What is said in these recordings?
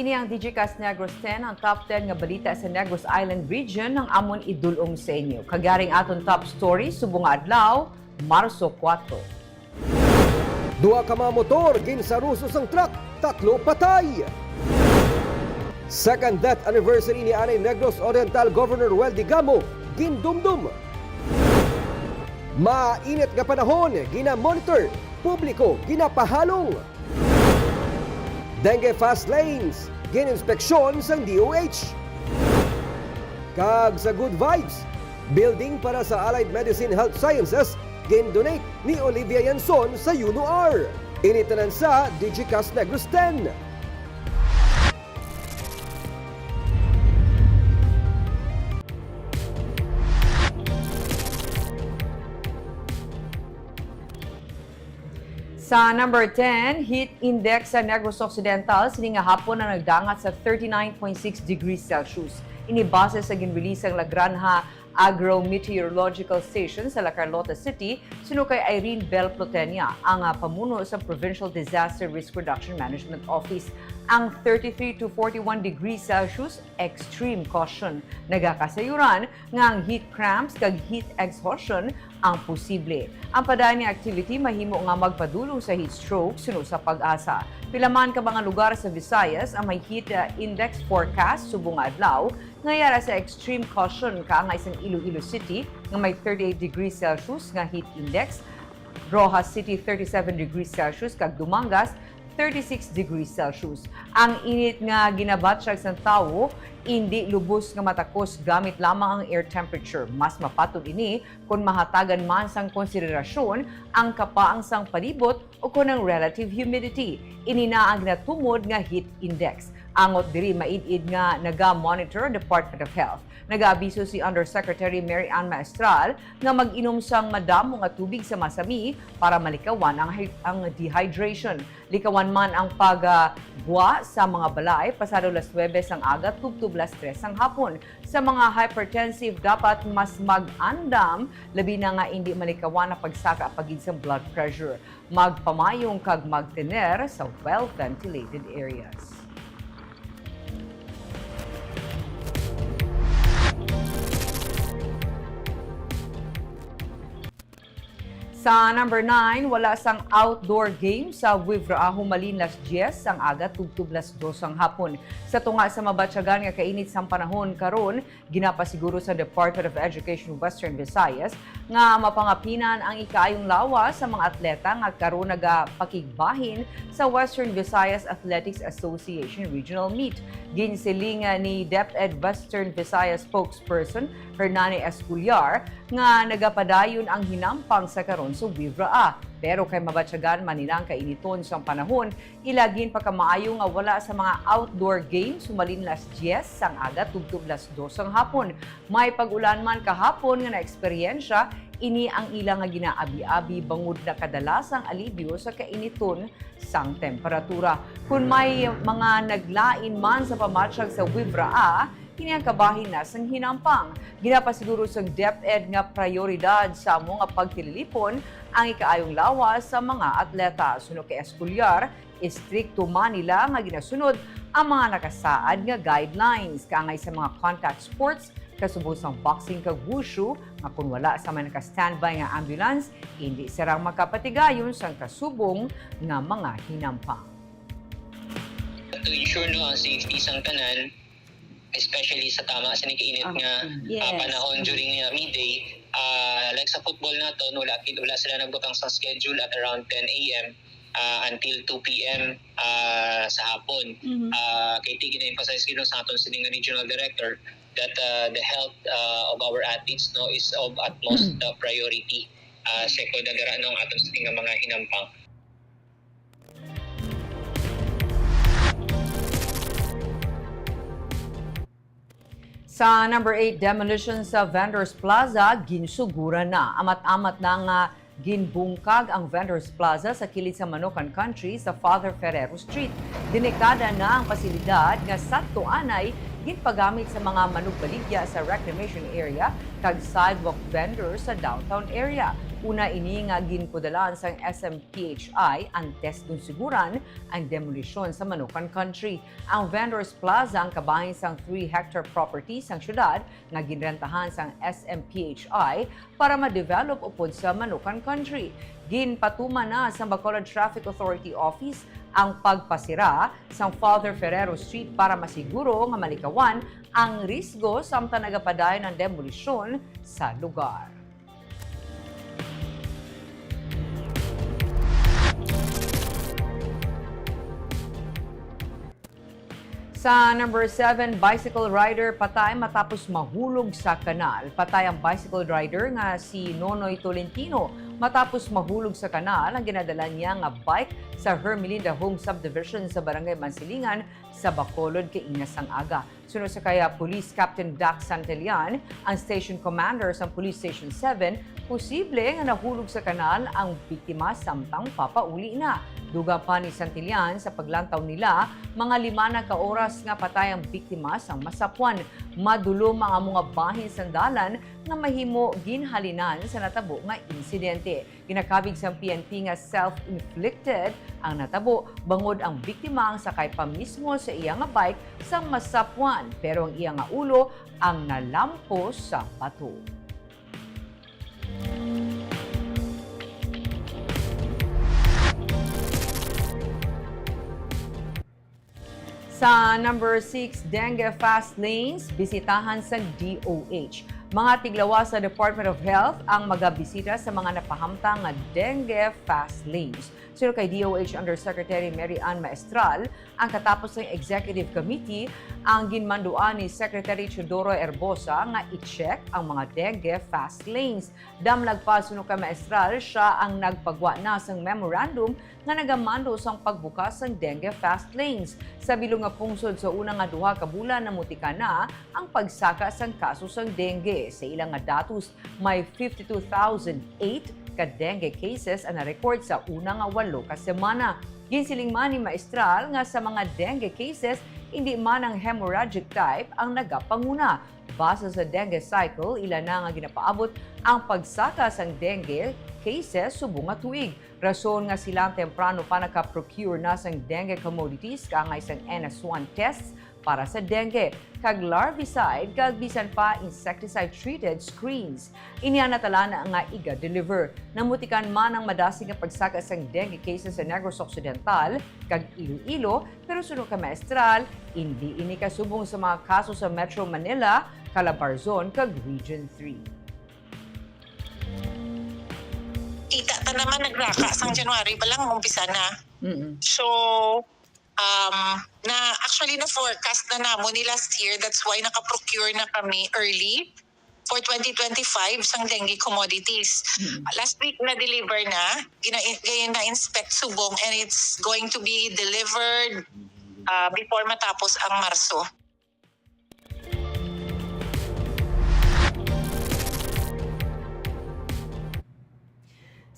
Ini ang Digicast Negros X, ang top 10 nga balita sa Negros Island region ng amon idulong sa inyo. Kagaring aton top story, subong adlaw, Marso 4. Dua ka mga motor ginsarusos ang truck, 3 patay. Second death anniversary ni Anay Negros Oriental Governor Degamo, gindumdum. Mainit nga panahon, gina-monitor, publiko ginapahalong. Dengue fast lanes, gininspeksyon sang DOH. Kag sa good vibes, building para sa Allied Medicine Health Sciences, gin-donate ni Olivia Yanson sa UNOR. Initanan sa Digicast Negros X. Sa number 10, heat index sa Negros Occidental sininga hapon na nagdangat sa 39.6 degrees Celsius. Inibase sa ginbilisang Lagranha Agro-Meteorological Station sa La Carlota City, sino kay Irene Bel Plotenia, ang pamuno sa Provincial Disaster Risk Reduction Management Office. Ang 33 to 41 degrees Celsius, extreme caution. Nagakasayuran nga ang heat cramps kag heat exhaustion ang posible. Ang padani activity mahimo nga magpadulong sa heat stroke suno sa pag-asa. Pilaman ka mga lugar sa Visayas ang may heat index forecast subong adlaw ngayara sa extreme caution ka nga isang Iloilo City nga may 38 degrees Celsius nga heat index, Rojas City 37 degrees Celsius kag Dumangas 36 degrees Celsius. Ang init nga ginabatsyag sa tawo, hindi lubos nga matakos gamit lamang ang air temperature. Mas mapatod ini kung mahatagan man sang konsiderasyon ang kapaang sang palibot o kung ang relative humidity. Ini na ang ginatumod nga heat index. Angot diri maid-id nga naga-monitor Department of Health. Nag-aabiso si Undersecretary Mary Ann Maestral nga mag-inom sang madamo nga tubig sa masami para malikawan ang dehydration. Likawan man ang paggwa sa mga balay pasado las 9 ang aga tubtub las 3 ang hapon. Sa mga hypertensive dapat mas mag-andam labi na nga hindi malikawan ang pagsaka pagid sa blood pressure. Magpamayong kag magtener sa well-ventilated areas. Sa number 9, wala sang outdoor game sa Wivra humalin las 10 ang aga tubtub las 2 ang hapon. Sa tunga sa mabatsyagan nga kainit sang panahon karon, ginapasiguro sa Department of Education Western Visayas nga mapangapinan ang ikaayong lawas sa mga atleta nga karon nagapakigbahin sa Western Visayas Athletics Association Regional Meet. Ginsiling ni DepEd Western Visayas spokesperson Hernani Esculiar nga nagapadayon ang hinampang sa karon sa Wivra. Pero kay mabatsyagan man nilang kainiton sa panahon, ilagin pa kamaayo nga wala sa mga outdoor games sumalin las 10 sang aga tubtub las 2 ang hapon. May pag-ulan man kahapon nga na-eksperyensya, ini ang ilang nga ginaabi-abi bangod na kadalasang alibyo sa kainiton sang temperatura. Kung may mga naglain man sa pamatsyag sa Wivra, kini ang kabahin na sang hinampang. Ginapasiguro sa DepEd nga prioridad sa mga pagtililipon ang ikaayong lawas sa mga atleta. Suno kay Esculiar, istrikto man nila nga ginasunod ang mga nakasaad nga guidelines kaangay sa mga contact sports kasubos ang boxing kag wushu nga kung wala sa mga naka-standby nga ambulance, hindi sarang makapatigayon sang kasubong nga mga hinampang. To ensure no ang safety sang tanan, especially sa tama sa nikainit nga panahon during midday, like sa football nato wala sila nagbutang sa schedule at around 10 a.m. Until 2 p.m. Sa hapon. Kay tigina-emphasize gino sa aton sining regional director that the health of our athletes no is of utmost priority. Second na dara ng aton sining mga hinampang. Sa number 8, demolition sa Vendors Plaza, ginsugura na. Amat-amat na nga ginbungkag ang Vendors Plaza sa kilid sa Manokan Country sa Father Ferrero Street. Dinekada na ang pasilidad nga sakto anay ginpagamit sa mga manugbaligya sa reclamation area kag sidewalk vendors sa downtown area. Una ini nga ginpudalan sang SMPHI ang test kung siguran ang demolition sa Manukan Country. Ang Vendors Plaza ang kabahin sang 3-hectare property sang syudad nga ginrentahan sang SMPHI para ma-develop upod sa Manukan Country. Ginpatuman na sa Bacolod Traffic Authority Office ang pagpasira sa Father Ferrero Street para masiguro nga malikawan ang risgo samtang nagapadayon ng demolisyon sa lugar. Sa number 7, bicycle rider patay matapos mahulog sa kanal. Patay ang bicycle rider nga si Nonoy Tolentino matapos mahulog sa kanal ang ginadala niya nga bike sa Hermelinda Home Subdivision sa Barangay Mansilingan sa Bacolod kay Inasang Aga. Sunod sa kaya Police Captain Dax Santillan, ang station commander sa Police Station 7, posible nga nahulog sa kanal ang biktima samtang papauli na. Duga pa ni Santillan sa paglantaw nila, mga 5 na kaoras nga patay ang biktima sang masapuan. Madulo mga bahin sandalan nga mahimo ginhalinan sa natabo nga insidente. Ginakabig sa PNP nga self-inflicted ang natabo, bangod ang biktima ang sakay pa mismo sa iyang bike sang masapuan, pero ang iyang ulo ang nalampos sa bato. Sa number 6, dengue fast lanes, bisitahan sa DOH. Mga tiglawa sa Department of Health ang magabisita sa mga napahamtang nga dengue fast lanes. Sino kay DOH Undersecretary Mary Ann Maestral, ang katapos ng Executive Committee, ang ginmanduan ni Secretary Teodoro Herbosa nga i-check ang mga dengue fast lanes. Damlag pa suno kay Maestral, siya ang nagpagwa na sang memorandum nga nagamando sang pagbukas ng dengue fast lanes. Sa bilong nga pungsod sa unang nga 2 ka bulan na mutika na ang pagsaka sang kaso sang dengue. Sa ilang nga datos, may 52,008 ka dengue cases ang na-record sa unang nga 8 ka semana. Ginsiling man ni Maestral nga sa mga dengue cases, hindi man ang hemorrhagic type ang nagapanguna. Base sa dengue cycle, ilan na nga ginapaabot ang pagsaka sang dengue cases subong nga tuig. Rason nga silang temprano pa naka-procure na sang dengue commodities kangay sang NS1 tests para sa dengue, kag larvicide, kag bisan pa insecticide-treated screens. Inianatala na nga iga-deliver. Namutikan man ang madasig nga pagsaka sang dengue cases sa Negros Occidental, kag Iloilo, pero sunod ka Maestral, hindi ini kasubong sa mga kaso sa Metro Manila, Calabarzon, kag Region 3. Kita ta naman nagraka sang January pa lang umpisa na. So na actually na forecast na namo ni last year, that's why naka-procure na kami early for 2025 sang dengue commodities. Last week na deliver na, na-inspect subong, and it's going to be delivered before matapos ang Marso.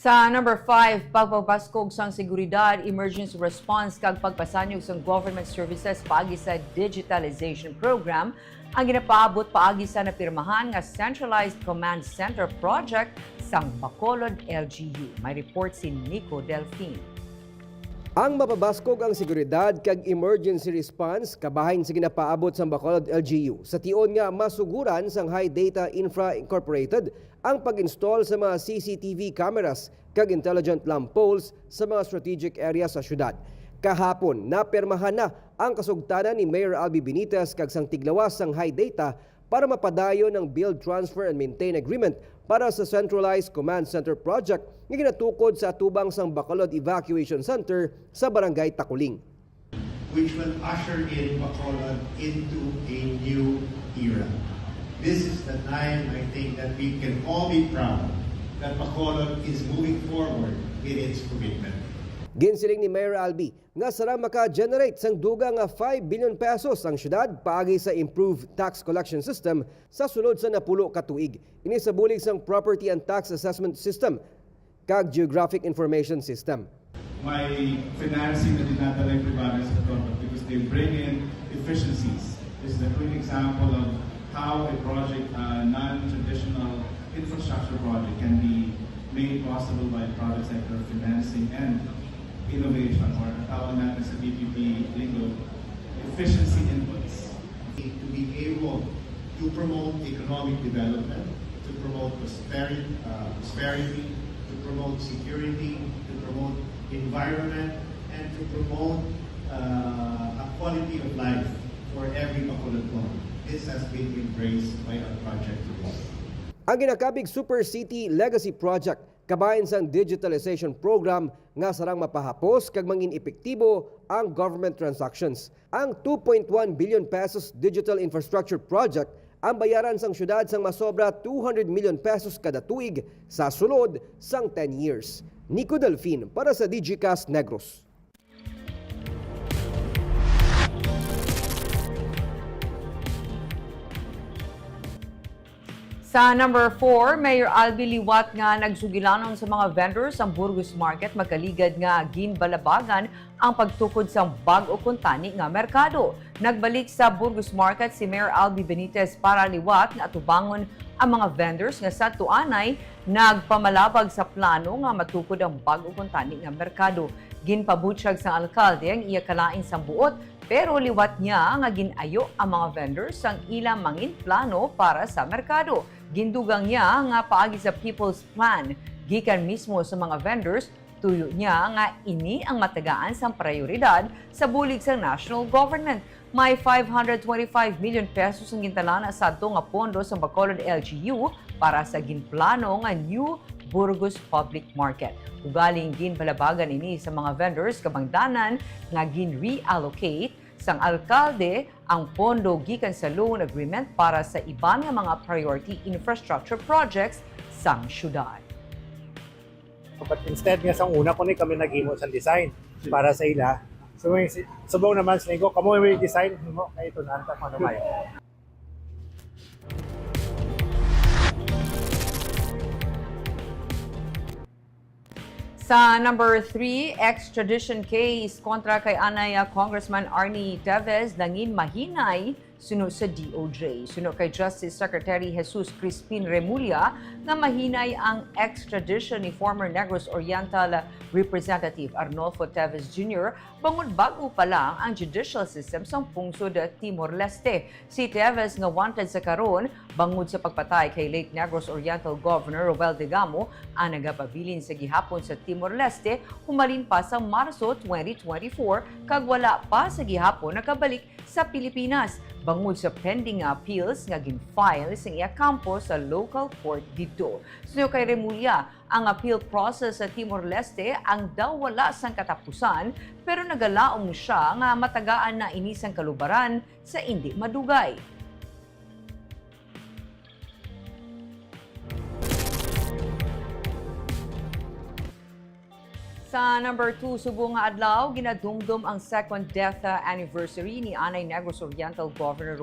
Sa number 5, pagpapaskog sang seguridad, emergency response kag pagpasanyog sang government services paagi sa digitalization program ang ginapaabot paagi sa napirmahan nga Centralized Command Center project sang Bacolod LGU. May report si Nico Delfin. Ang mapabaskog ang seguridad kag emergency response kabahin sa ginapaabot sa Bacolod LGU. Sa tion nga masuguran sang High Data Infra Incorporated ang pag-install sa mga CCTV cameras kag intelligent lamp poles sa mga strategic areas sa syudad. Kahapon, napermahan na ang kasugtanan ni Mayor Albi Benitez kag sang tiglawas sang High Data para mapadayon ng Build, Transfer and Maintain Agreement para sa Centralized Command Center project nga ginatukod sa atubang sang Bacolod Evacuation Center sa Barangay Takuling. Which will usher in Bacolod into a new era. This is the time, I think, that we can all be proud that Bacolod is moving forward in its commitment. Ginsiling ni Mayor Albi nga sara maka-generate sang duga nga 5 billion pesos ang syudad paagi sa improved tax collection system sa sulod sa napulo ka tuig. Ini sa bulig sang property and tax assessment system kag geographic information system. May financing na dinadala yung private sector because they bring in efficiencies. This is a quick example of how a project, non-traditional infrastructure project can be made possible by private sector financing and innovation, or tawag natin sa PPP lingo, efficiency inputs. To be able to promote economic development, to promote prosperity, to promote security, to promote environment, and to promote a quality of life for every Bacolodon. This has been embraced by our project today. Ang ginakabig Super City Legacy Project kabahin sang digitalization program nga sarang mapahapos kag mangin epektibo ang government transactions. Ang 2.1 billion pesos digital infrastructure project ang bayaran sang syudad sang masobra 200 million pesos kada tuig sa sulod sang 10 years. Nico Delfin para sa Digicast Negros. Sa number 4, Mayor Albi liwat nga nagsugilanon sa mga vendors ang Burgos Market magkaligad nga ginbalabagan ang pagtukod sa bag-o kuntani nga merkado. Nagbalik sa Burgos Market si Mayor Albi Benitez para liwat nga atubangon ang mga vendors nga sa tuanay nagpamalabag sa plano nga matukod ang bag-o kuntani nga merkado. Ginpabutyag sa alkalde ang iya kalain sa buot pero liwat niya nga ginayo ang mga vendors ang ilang mangin plano para sa merkado. Gindugang niya nga paagi sa People's Plan. Gikan mismo sa mga vendors, tuyo niya nga ini ang matagaan sa prioridad sa bulig sa national government. May 525 million pesos ang gintalana sa ato nga pondo sa Bacolod LGU para sa ginplano nga New Burgos Public Market. Ugaling ginbalabagan ini sa mga vendors kabangdanan nga gin-reallocate sang alkalde ang pondo gikan sa loan agreement para sa iban nga mga priority infrastructure projects sang syudad. But instead nga sa una ko ni kami naghimo sa design para sa ila. So subong naman sa nego kamo may design mo kay ito nanta ano kayo. Sa number 3, extradition case kontra kay Anaya Congressman Arnie Teves nangin mahinay suno sa DOJ. Suno kay Justice Secretary Jesus Crispin Remulla na mahinay ang extradition ni former Negros Oriental Representative Arnolfo Teves Jr. bangod bago pa lang ang judicial system sa pungsod Timor-Leste. Si Teves nga wanted sa karon bangod sa pagpatay kay late Negros Oriental Governor Degamo ang nagapabilin sa gihapon sa Timor-Leste humalin pa sa Marso 2024 kag wala pa sa gihapon nakabalik sa Pilipinas. Bangod sa pending appeals nga gin-file sa iya kampo sa local court dito. Suno kay Remulla, ang appeal process sa Timor-Leste ang daw wala sang katapusan pero nagalaom siya nga matagaan na inisang kalubaran sa indi madugay. Sa number 2, subong nga adlaw, ginadumdum ang second death anniversary ni Anay Negros Oriental Governor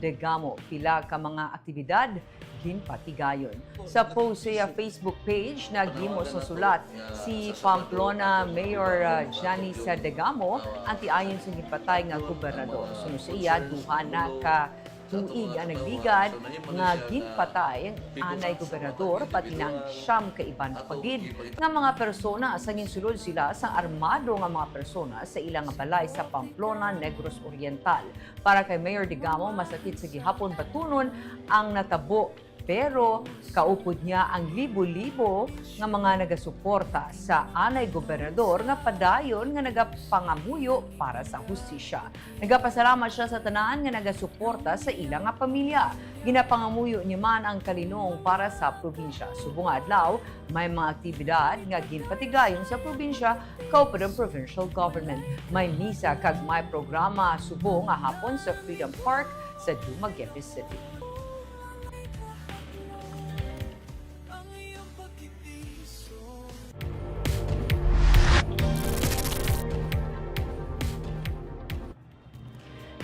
Degamo. Pila ka mga aktibidad ginpatigayon. Sa post sa Facebook page, naghimo sa sulat si Pamplona Mayor Janice Degamo ang tiayon sa gipatay nga gobernador. Suno sa iya, duha na ka tuig ang nagbigad nga ginpatay ang anay gobernador pati ng siyam kaiban pagid nga mga persona sa ginsulod sila sa armado nga mga persona sa ilang balay sa Pamplona, Negros Oriental. Para kay Mayor Degamo, masakit sa gihapon batunon ang natabo pero kaupod niya ang libo-libo nga mga nagasuporta sa anay gobernador nga padayon nga nagapangamuyo para sa hustisya. Nagapasalamat siya sa tanan nga nagasuporta sa ilang nga pamilya. Ginapangamuyo niya man ang kalinong para sa probinsya. Subong adlaw, may mga aktibidad nga ginpatigayon sa probinsya kaupod ang provincial government. May misa kag may programa subong nga hapon sa Freedom Park sa Dumaguete City.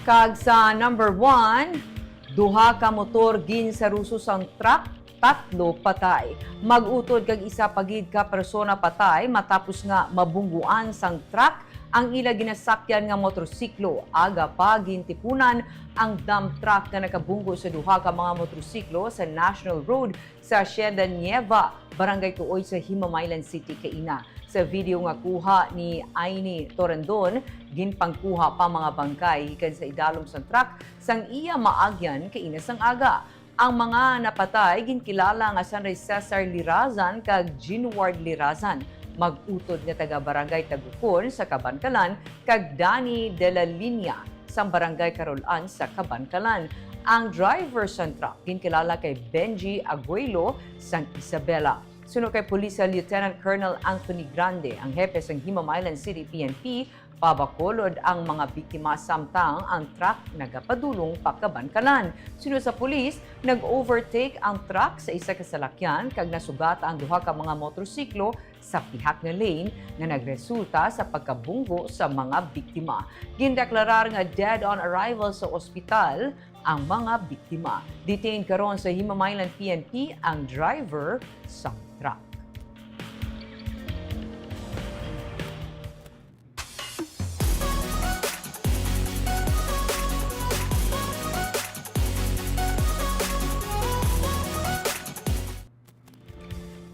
Kag sa number 1, duha ka motor gin sa rusos ang truck, 3 patay. Magutod kag isa pagid ka persona patay matapos nga mabungguan sang truck ang ila ginasakyan nga motorsiklo. Aga pa gintipunan ang dump truck nga nakabunggo sa duha ka mga motorsiklo sa National Road sa Hacienda Nieva, Barangay Tuoy sa Himamaylan City, Kaina. Sa video nga kuha ni Aini Torendon, ginpangkuha pa mga bangkay gikan sa idalom sa truck sang iya maagyan kaina sang aga. Ang mga napatay ginkilala nga Sanray Cesar Lirazan kag Ginward Lirazan, mag-utod nga taga Barangay Tagukon sa Kabankalan kag Dani de la Linya sa Barangay Carolan sa Kabankalan. Ang driver sa truck ginkilala kay Benji Aguelo sang Isabela. Sunod kay Police Lieutenant Colonel Anthony Grande, ang hepe sang Himamaylan City PNP, pabakolod ang mga biktima samtang ang truck nagapadulong pa Kabankalan. Sunod sa pulis, nag-overtake ang truck sa isa ka salakyan kag nasugat ang duha ka mga motorsiklo sa pihak nga lane nga nagresulta sa pagkabunggo sa mga biktima. Gindeklarar nga dead on arrival sa ospital ang mga biktima. Detained karon sa Himamaylan PNP ang driver sa truck.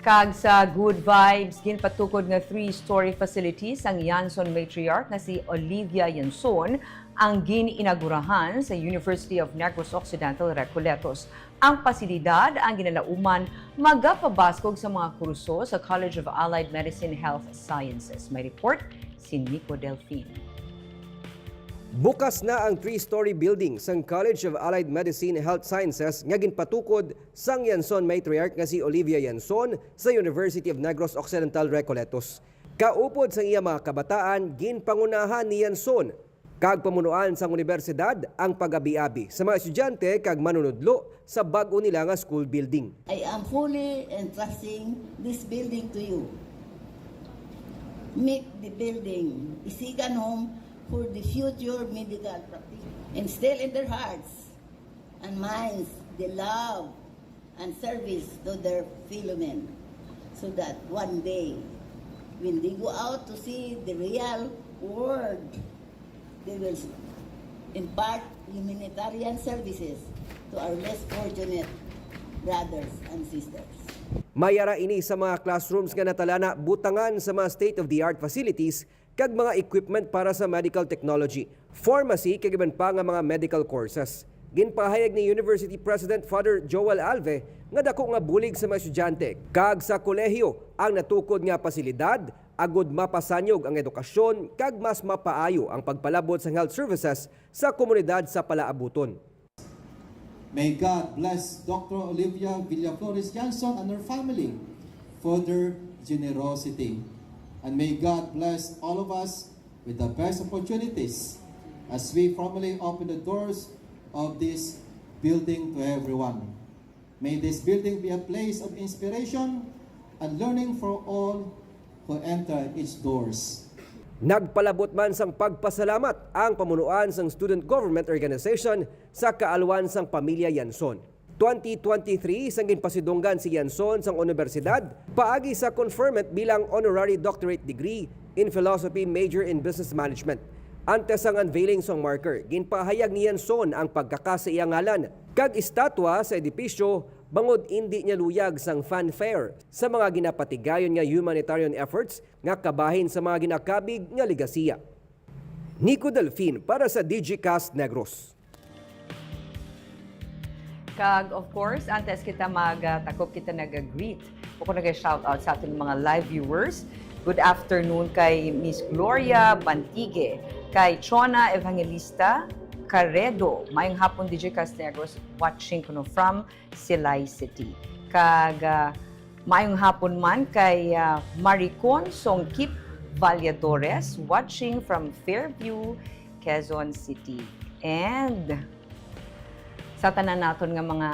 Kag sa Good Vibes, ginpatukod nga 3-story facilities ang Yanson matriarch na si Olivia Yanson ang gin-inagurahan sa University of Negros Occidental, Recoletos. Ang pasilidad ang ginalauman magapabaskog sa mga kurso sa College of Allied Medicine Health Sciences. May report si Nico Delfin. Bukas na ang 3-story building sang College of Allied Medicine Health Sciences nga ginpatukod sang Yanson matriarch nga si Olivia Yanson sa University of Negros Occidental, Recoletos. Kaupod sang iya mga kabataan, ginpangunahan ni Yanson kag pamunuan sang universidad ang pag-abi-abi sa mga estudyante kag manunudlo sa bag-o nila nga school building. I am fully entrusting this building to you. Make the building isigan home for the future medical practice. Instill in their hearts and minds the love and service to their fellow men, so that one day, when they go out to see the real world, they will impart humanitarian services to our less fortunate brothers and sisters. Mayara ini sa mga classrooms nga natalana butangan sa mga state-of-the-art facilities kag mga equipment para sa medical technology, pharmacy kag iban pa nga mga medical courses. Ginpahayag ni University President Father Joel Alve nga dako nga bulig sa mga estudyante kag sa kolehiyo ang natukod nga pasilidad agud mapasanyog ang edukasyon kag mas mapaayo ang pagpalabot sa health services sa komunidad sa palaabuton. May God bless Dr. Olivia Villaflores Yanson and her family for their generosity. And may God bless all of us with the best opportunities as we formally open the doors of this building to everyone. May this building be a place of inspiration and learning for all who enter its doors. Nagpalabot man sang pagpasalamat ang pamunuan sang Student Government Organization sa kaalwan sang pamilya Yanson. 2023 sang ginpasidunggan si Yanson sang universidad paagi sa conferment bilang honorary doctorate degree in philosophy major in business management. Antes ang unveiling sang marker, ginpahayag ni Yanson ang pagkakasaiyangalan kag estatwa sa edipisyo bangod indi niya luyag sang fanfare sa mga ginapatigayon nga humanitarian efforts nga kabahin sa mga ginakabig nga legasiya. Nico Delfin para sa Digicast Negros. Kag of course, antes kita magtakop kita nag-greet. Ako nag-shoutout sa ating mga live viewers. Good afternoon kay Miss Gloria Bantigue, kay Chona Evangelista Caredo, mayong hapon Digicast Negros watching kuno from Silay City. Kag mayong hapon man kay Maricon Songkip Valladores watching from Fairview, Quezon City. And sa tanan naton nga mga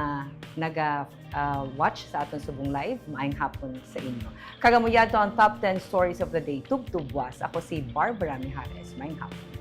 naga-watch sa aton subong live, maayong hapon sa inyo. Kagamuya to ang top 10 stories of the day, tubtubwas. Ako si Barbara Mijares. Maayong hapon.